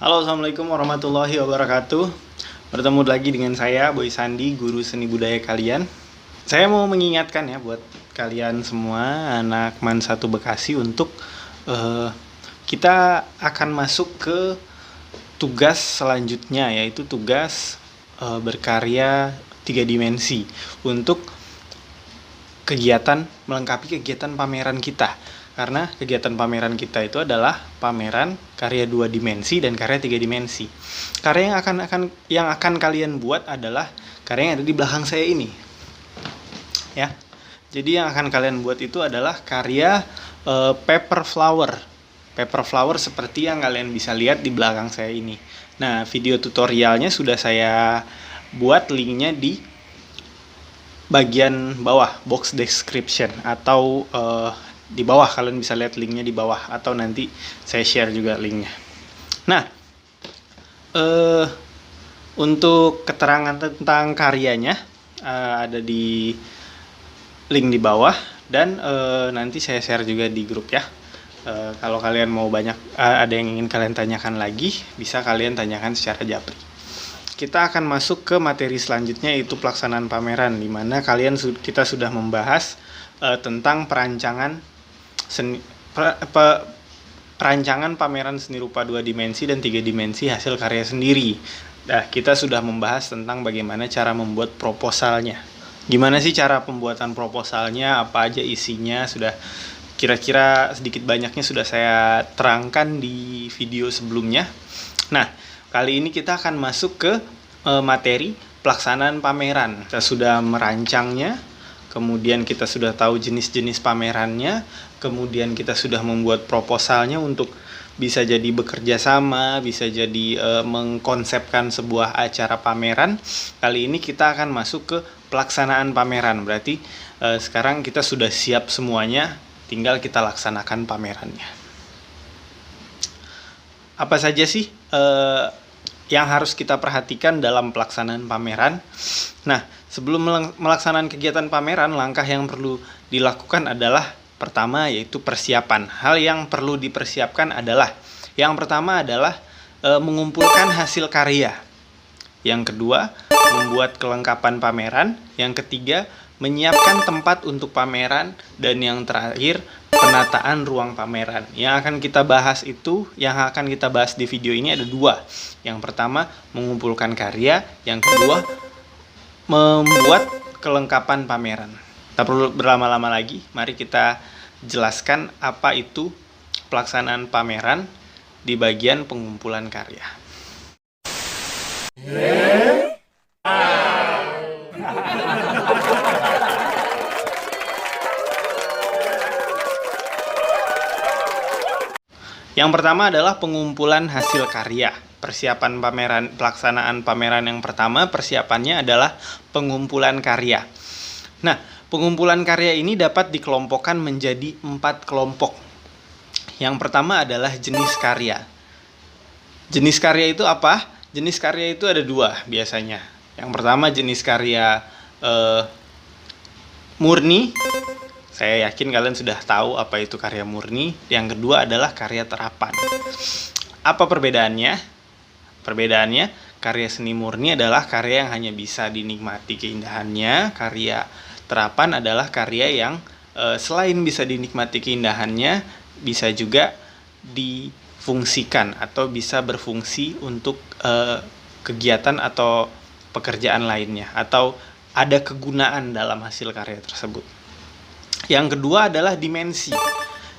Halo, assalamualaikum warahmatullahi wabarakatuh. Bertemu lagi dengan saya, Boy Sandi, guru seni budaya kalian. Saya mau mengingatkan ya buat kalian semua anak MAN 1 Bekasi untuk kita akan masuk ke tugas selanjutnya, yaitu tugas berkarya 3 dimensi untuk melengkapi kegiatan pameran kita. Karena kegiatan pameran kita itu adalah pameran karya 2 dimensi dan karya 3 dimensi. Karya yang akan kalian buat adalah karya yang ada di belakang saya ini. Ya. Jadi yang akan kalian buat itu adalah karya paper flower. Paper flower seperti yang kalian bisa lihat di belakang saya ini. Nah, video tutorialnya sudah saya buat, linknya di bagian bawah, box description, atau di bawah, kalian bisa lihat linknya di bawah, atau nanti saya share juga linknya. Nah, untuk keterangan tentang karyanya ada di link di bawah, dan nanti saya share juga di grup ya. Kalau kalian mau ada yang ingin kalian tanyakan lagi, bisa kalian tanyakan secara japri. Kita akan masuk ke materi selanjutnya, yaitu pelaksanaan pameran, di mana kita sudah membahas tentang perancangan pameran seni rupa 2 dimensi dan 3 dimensi hasil karya sendiri. Nah, kita sudah membahas tentang bagaimana cara membuat proposalnya. Gimana sih cara pembuatan proposalnya, apa aja isinya, sudah kira-kira sedikit banyaknya sudah saya terangkan di video sebelumnya. Nah, kali ini kita akan masuk ke materi pelaksanaan pameran. Kita sudah merancangnya, kemudian kita sudah tahu jenis-jenis pamerannya, kemudian kita sudah membuat proposalnya untuk bisa jadi bekerja sama, bisa jadi mengkonsepkan sebuah acara pameran. Kali ini kita akan masuk ke pelaksanaan pameran. Berarti sekarang kita sudah siap semuanya, tinggal kita laksanakan pamerannya. Apa saja sih yang harus kita perhatikan dalam pelaksanaan pameran? Nah, sebelum melaksanakan kegiatan pameran, langkah yang perlu dilakukan adalah pertama, yaitu persiapan. Hal yang perlu dipersiapkan adalah, yang pertama adalah mengumpulkan hasil karya. Yang kedua, membuat kelengkapan pameran. Yang ketiga, menyiapkan tempat untuk pameran. Dan yang terakhir, penataan ruang pameran. Yang akan kita bahas di video ini ada 2. Yang pertama, mengumpulkan karya. Yang kedua, membuat kelengkapan pameran. Tak perlu berlama-lama lagi, mari kita jelaskan apa itu pelaksanaan pameran di bagian pengumpulan karya. Yang pertama adalah pengumpulan hasil karya. Pelaksanaan pameran yang pertama, persiapannya adalah pengumpulan karya. Nah, pengumpulan karya ini dapat dikelompokkan menjadi 4 kelompok. Yang pertama adalah jenis karya. Jenis karya itu apa? Jenis karya itu ada 2 biasanya. Yang pertama jenis karya murni. Saya yakin kalian sudah tahu apa itu karya murni. Yang kedua adalah karya terapan. Apa perbedaannya? Perbedaannya, karya seni murni adalah karya yang hanya bisa dinikmati keindahannya. Karya terapan adalah karya yang selain bisa dinikmati keindahannya, bisa juga difungsikan atau bisa berfungsi untuk kegiatan atau pekerjaan lainnya, atau ada kegunaan dalam hasil karya tersebut. Yang kedua adalah dimensi.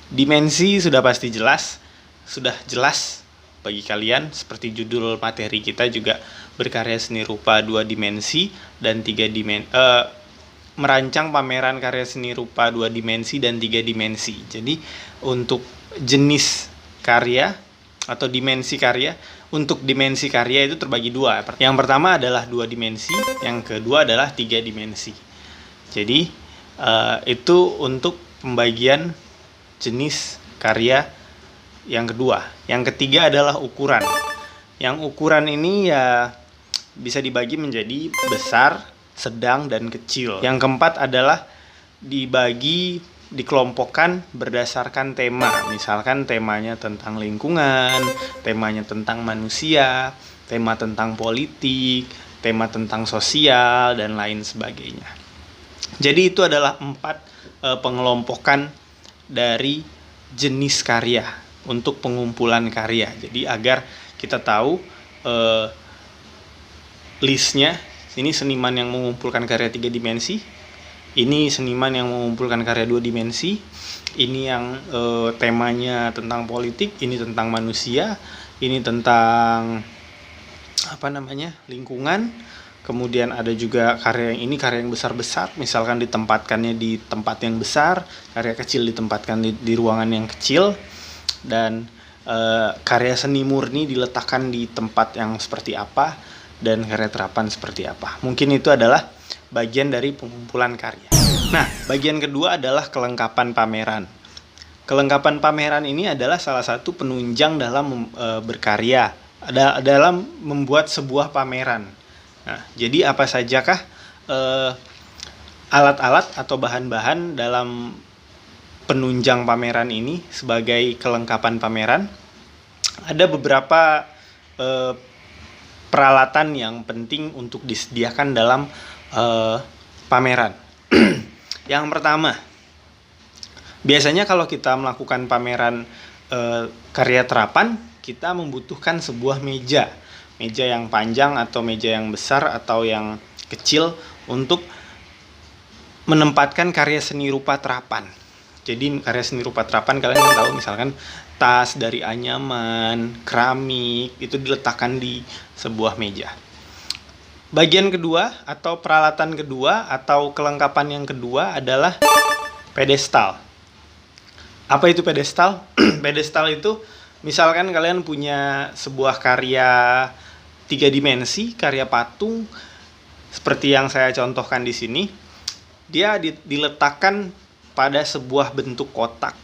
Dimensi sudah pasti sudah jelas bagi kalian, seperti judul materi kita juga, berkarya seni rupa 2 dimensi dan 3 dimensi, merancang pameran karya seni rupa 2 dimensi dan 3 dimensi. Jadi untuk jenis karya atau dimensi karya, untuk dimensi karya itu terbagi 2. Yang pertama adalah 2 dimensi, yang kedua adalah 3 dimensi. Jadi itu untuk pembagian jenis karya yang kedua. Yang ketiga adalah ukuran. Yang ukuran ini ya bisa dibagi menjadi besar, sedang, dan kecil. Yang keempat adalah dibagi dikelompokkan berdasarkan tema. Misalkan temanya tentang lingkungan, temanya tentang manusia, tema tentang politik, tema tentang sosial, dan lain sebagainya. Jadi itu adalah 4 pengelompokan dari jenis karya untuk pengumpulan karya. Jadi agar kita tahu listnya, ini seniman yang mengumpulkan karya 3 dimensi, ini seniman yang mengumpulkan karya 2 dimensi, ini yang temanya tentang politik, ini tentang manusia, ini tentang lingkungan. Kemudian ada juga karya yang karya yang besar-besar, misalkan ditempatkannya di tempat yang besar, karya kecil ditempatkan di ruangan yang kecil, dan karya seni murni diletakkan di tempat yang seperti apa, dan karya terapan seperti apa. Mungkin itu adalah bagian dari pengumpulan karya. Nah, bagian kedua adalah kelengkapan pameran. Kelengkapan pameran ini adalah salah satu penunjang dalam berkarya, dalam membuat sebuah pameran. Nah, jadi apa sajakah alat-alat atau bahan-bahan dalam penunjang pameran ini sebagai kelengkapan pameran? Ada beberapa peralatan yang penting untuk disediakan dalam pameran. Yang pertama, biasanya kalau kita melakukan pameran karya terapan, kita membutuhkan sebuah meja yang panjang atau meja yang besar atau yang kecil untuk menempatkan karya seni rupa terapan. Jadi karya seni rupa terapan kalian tahu, misalkan tas dari anyaman, keramik, itu diletakkan di sebuah meja. Bagian kedua atau peralatan kedua atau kelengkapan yang kedua adalah pedestal. Apa itu pedestal? Pedestal itu misalkan kalian punya sebuah karya 3 dimensi, karya patung seperti yang saya contohkan di sini. Dia diletakkan pada sebuah bentuk kotak.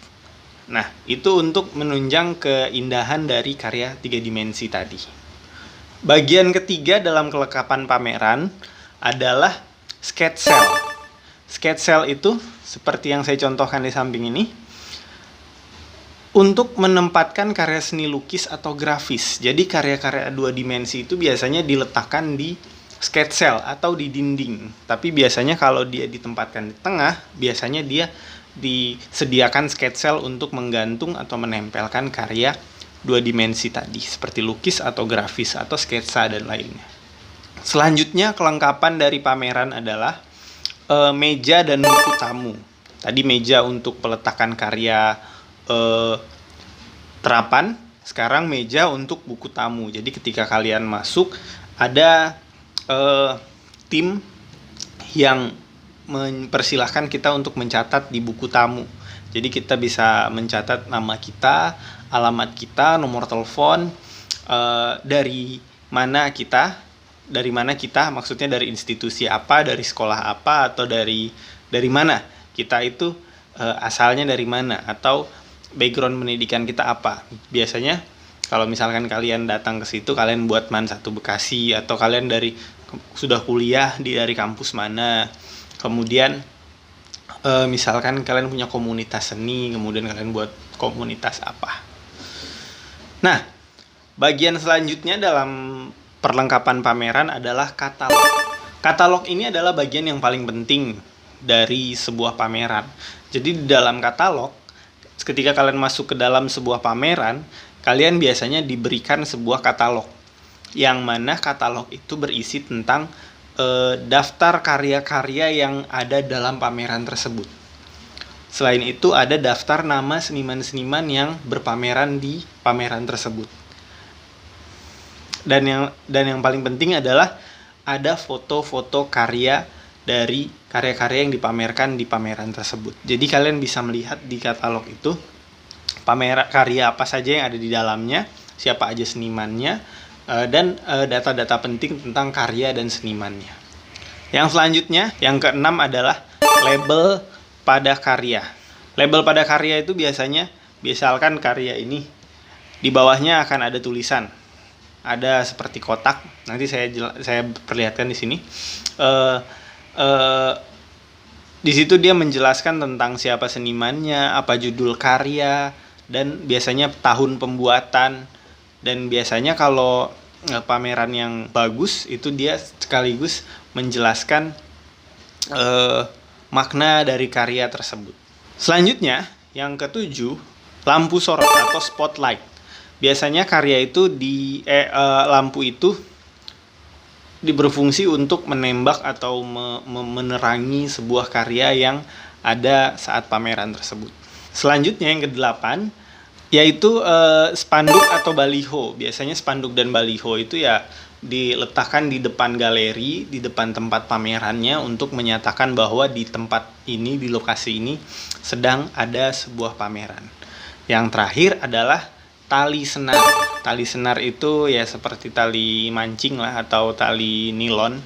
Nah, itu untuk menunjang keindahan dari karya 3 dimensi tadi. Bagian ketiga dalam kelengkapan pameran adalah sketsel. Sketsel itu seperti yang saya contohkan di samping ini, untuk menempatkan karya seni lukis atau grafis. Jadi karya-karya 2 dimensi itu biasanya diletakkan di sketsel atau di dinding. Tapi biasanya kalau dia ditempatkan di tengah, biasanya dia disediakan sketsel untuk menggantung atau menempelkan karya 2 dimensi tadi, seperti lukis atau grafis atau sketsa dan lainnya. Selanjutnya, kelengkapan dari pameran adalah meja dan buku tamu. Tadi meja untuk peletakan karya terapan, sekarang meja untuk buku tamu. Jadi ketika kalian masuk, ada tim yang mempersilahkan kita untuk mencatat di buku tamu. Jadi kita bisa mencatat nama kita, alamat kita, nomor telepon, dari mana kita, maksudnya dari institusi apa, dari sekolah apa, atau dari mana kita itu, asalnya dari mana, atau background pendidikan kita apa. Biasanya kalau misalkan kalian datang ke situ, kalian buat MAN 1 Bekasi, atau kalian sudah kuliah dari kampus mana. Kemudian misalkan kalian punya komunitas seni, kemudian kalian buat komunitas apa. Nah, bagian selanjutnya dalam perlengkapan pameran adalah katalog. Katalog ini adalah bagian yang paling penting dari sebuah pameran. Jadi di dalam katalog, ketika kalian masuk ke dalam sebuah pameran, kalian biasanya diberikan sebuah katalog, yang mana katalog itu berisi tentang daftar karya-karya yang ada dalam pameran tersebut. Selain itu, ada daftar nama seniman-seniman yang berpameran di pameran tersebut. Dan yang paling penting adalah ada foto-foto karya dari karya-karya yang dipamerkan di pameran tersebut. Jadi kalian bisa melihat di katalog itu karya apa saja yang ada di dalamnya, siapa aja senimannya, dan data-data penting tentang karya dan senimannya. Yang selanjutnya, yang keenam adalah label pada karya. Label pada karya itu biasanya, misalkan karya ini, di bawahnya akan ada tulisan. Ada seperti kotak, nanti saya perlihatkan di sini. Di situ dia menjelaskan tentang siapa senimannya, apa judul karya, dan biasanya tahun pembuatan. Dan biasanya kalau pameran yang bagus itu dia sekaligus menjelaskan makna dari karya tersebut. Selanjutnya, yang ketujuh, lampu sorot atau spotlight. Biasanya karya itu lampu itu berfungsi untuk menembak atau menerangi sebuah karya yang ada saat pameran tersebut. Selanjutnya yang kedelapan, yaitu spanduk atau baliho. Biasanya spanduk dan baliho itu ya diletakkan di depan galeri, di depan tempat pamerannya untuk menyatakan bahwa di tempat ini, di lokasi ini sedang ada sebuah pameran. Yang terakhir adalah tali senar. Tali senar itu ya seperti tali mancing lah atau tali nilon,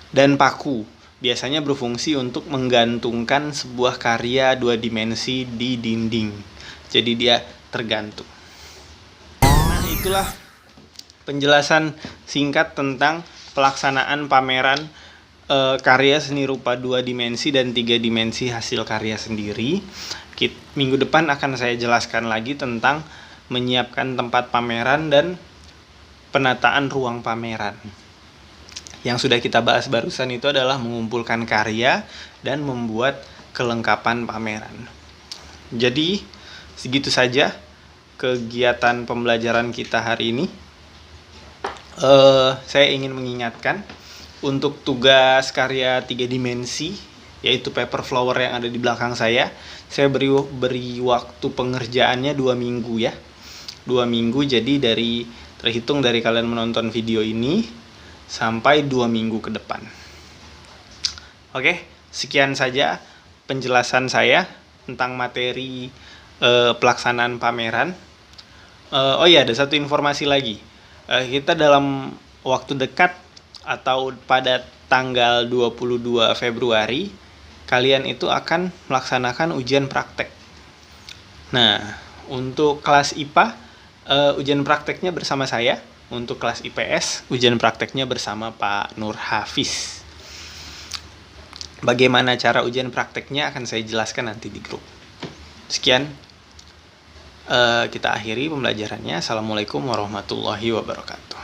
dan paku. Biasanya berfungsi untuk menggantungkan sebuah karya 2 dimensi di dinding. Jadi dia tergantung. Nah, itulah penjelasan singkat tentang pelaksanaan pameran karya seni rupa 2 dimensi dan 3 dimensi hasil karya sendiri. Minggu depan akan saya jelaskan lagi tentang menyiapkan tempat pameran dan penataan ruang pameran. Yang sudah kita bahas barusan itu adalah mengumpulkan karya dan membuat kelengkapan pameran. Jadi segitu saja kegiatan pembelajaran kita hari ini. Saya ingin mengingatkan untuk tugas karya 3 dimensi, yaitu paper flower yang ada di belakang saya beri waktu pengerjaannya 2 minggu ya. 2 minggu, jadi terhitung dari kalian menonton video ini sampai 2 minggu ke depan. Oke, sekian saja penjelasan saya tentang materi pelaksanaan pameran. Oh iya, ada satu informasi lagi. Kita dalam waktu dekat atau pada tanggal 22 Februari kalian itu akan melaksanakan ujian praktek. Nah, untuk kelas IPA ujian prakteknya bersama saya. Untuk kelas IPS ujian prakteknya bersama Pak Nur Hafiz. Bagaimana cara ujian prakteknya akan saya jelaskan nanti di grup. Sekian, kita akhiri pembelajarannya. Assalamualaikum warahmatullahi wabarakatuh.